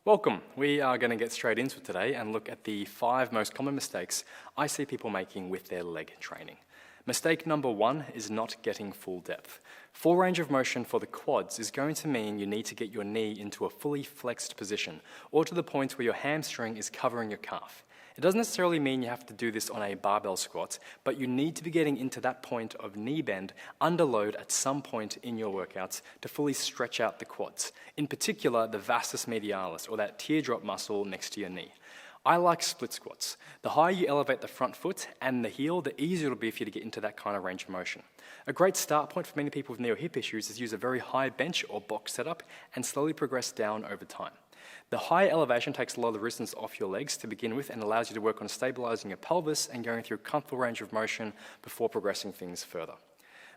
Welcome. We are going to get straight into it today and look at the 5 most common mistakes I see people making with their leg training. Mistake number 1 is not getting full depth. Full range of motion for the quads is going to mean you need to get your knee into a fully flexed position or to the point where your hamstring is covering your calf. It doesn't necessarily mean you have to do this on a barbell squat, but you need to be getting into that point of knee bend under load at some point in your workouts to fully stretch out the quads, in particular the vastus medialis, or that teardrop muscle next to your knee. I like split squats. The higher you elevate the front foot and the heel, the easier it'll be for you to get into that kind of range of motion. A great start point for many people with knee or hip issues is use a very high bench or box setup and slowly progress down over time. The high elevation takes a lot of the resistance off your legs to begin with and allows you to work on stabilizing your pelvis and going through a comfortable range of motion before progressing things further.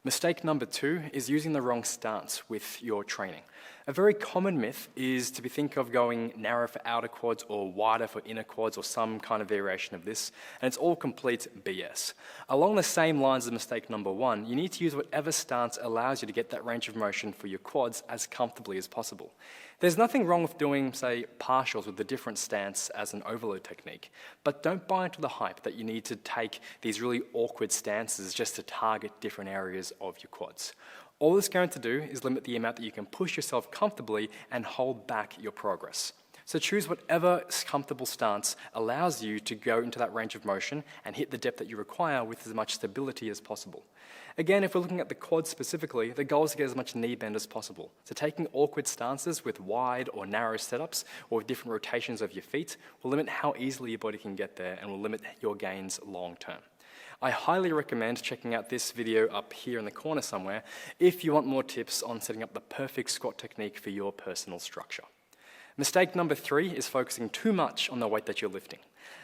Mistake number 2 is using the wrong stance with your training. A very common myth is to think of going narrow for outer quads or wider for inner quads or some kind of variation of this, and it's all complete BS. Along the same lines as mistake number 1, you need to use whatever stance allows you to get that range of motion for your quads as comfortably as possible. There's nothing wrong with doing, say, partials with a different stance as an overload technique, but don't buy into the hype that you need to take these really awkward stances just to target different areas of your quads. All it's going to do is limit the amount that you can push yourself comfortably and hold back your progress. So choose whatever comfortable stance allows you to go into that range of motion and hit the depth that you require with as much stability as possible. Again, if we're looking at the quads specifically, the goal is to get as much knee bend as possible. So taking awkward stances with wide or narrow setups or with different rotations of your feet will limit how easily your body can get there and will limit your gains long term. I highly recommend checking out this video up here in the corner somewhere if you want more tips on setting up the perfect squat technique for your personal structure. Mistake number 3 is focusing too much on the weight that you're lifting.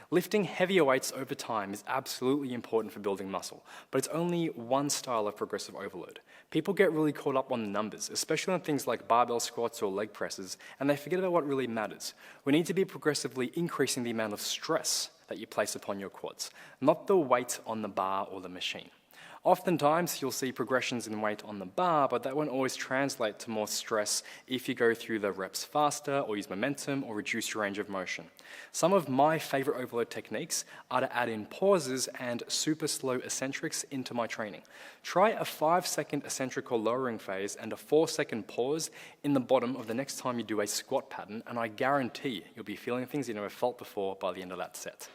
Lifting heavier weights over time is absolutely important for building muscle, but it's only one style of progressive overload. People get really caught up on the numbers, especially on things like barbell squats or leg presses, and they forget about what really matters. We need to be progressively increasing the amount of stress that you place upon your quads, not the weight on the bar or the machine. Oftentimes, you'll see progressions in weight on the bar, but that won't always translate to more stress if you go through the reps faster or use momentum or reduce your range of motion. Some of my favorite overload techniques are to add in pauses and super slow eccentrics into my training. Try a 5-second eccentric or lowering phase and a 4-second pause in the bottom of the next time you do a squat pattern, and I guarantee you'll be feeling things you never felt before by the end of that set.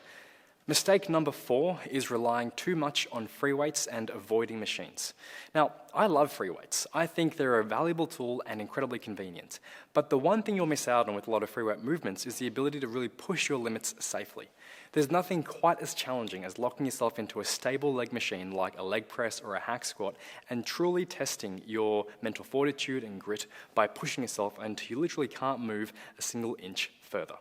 Mistake number 4 is relying too much on free weights and avoiding machines. Now, I love free weights. I think they're a valuable tool and incredibly convenient. But the one thing you'll miss out on with a lot of free weight movements is the ability to really push your limits safely. There's nothing quite as challenging as locking yourself into a stable leg machine like a leg press or a hack squat and truly testing your mental fortitude and grit by pushing yourself until you literally can't move a single inch further.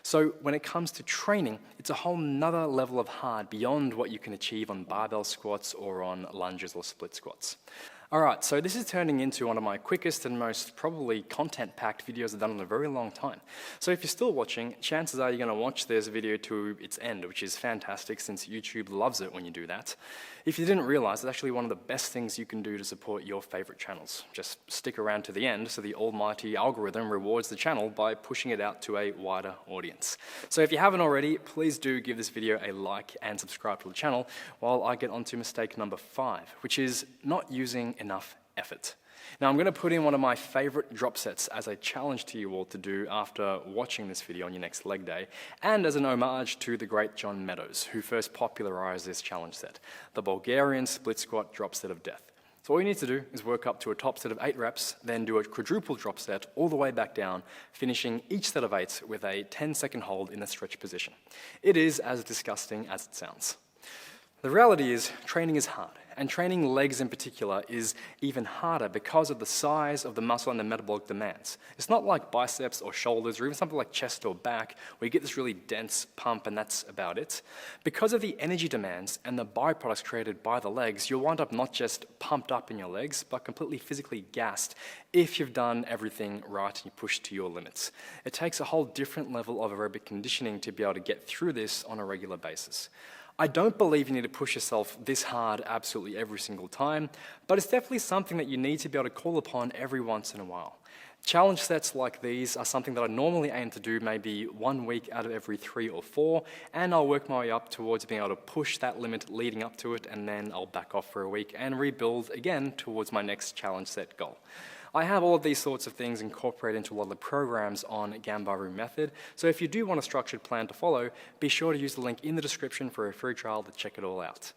So when it comes to training, it's a whole nother level of hard beyond what you can achieve on barbell squats or on lunges or split squats. Alright, so this is turning into one of my quickest and most probably content-packed videos I've done in a very long time. So if you're still watching, chances are you're going to watch this video to its end, which is fantastic since YouTube loves it when you do that. If you didn't realize, it's actually one of the best things you can do to support your favorite channels. Just stick around to the end so the almighty algorithm rewards the channel by pushing it out to a wider audience. So if you haven't already, please do give this video a like and subscribe to the channel while I get onto mistake number 5, which is not using enough effort. Now I'm going to put in one of my favorite drop sets as a challenge to you all to do after watching this video on your next leg day, and as an homage to the great John Meadows, who first popularized this challenge set, the Bulgarian split squat drop set of death. So all you need to do is work up to a top set of 8 reps, then do a quadruple drop set all the way back down, finishing each set of 8 with a 10-second hold in a stretch position. It is as disgusting as it sounds. The reality is, training is hard, and training legs in particular is even harder because of the size of the muscle and the metabolic demands. It's not like biceps or shoulders or even something like chest or back where you get this really dense pump and that's about it. Because of the energy demands and the byproducts created by the legs, you'll wind up not just pumped up in your legs, but completely physically gassed if you've done everything right and you push to your limits. It takes a whole different level of aerobic conditioning to be able to get through this on a regular basis. I don't believe you need to push yourself this hard absolutely every single time, but it's definitely something that you need to be able to call upon every once in a while. Challenge sets like these are something that I normally aim to do maybe 1 week out of every 3 or 4, and I'll work my way up towards being able to push that limit leading up to it, and then I'll back off for a week and rebuild again towards my next challenge set goal. I have all of these sorts of things incorporated into a lot of the programs on Ganbaru Method, so if you do want a structured plan to follow, be sure to use the link in the description for a free trial to check it all out.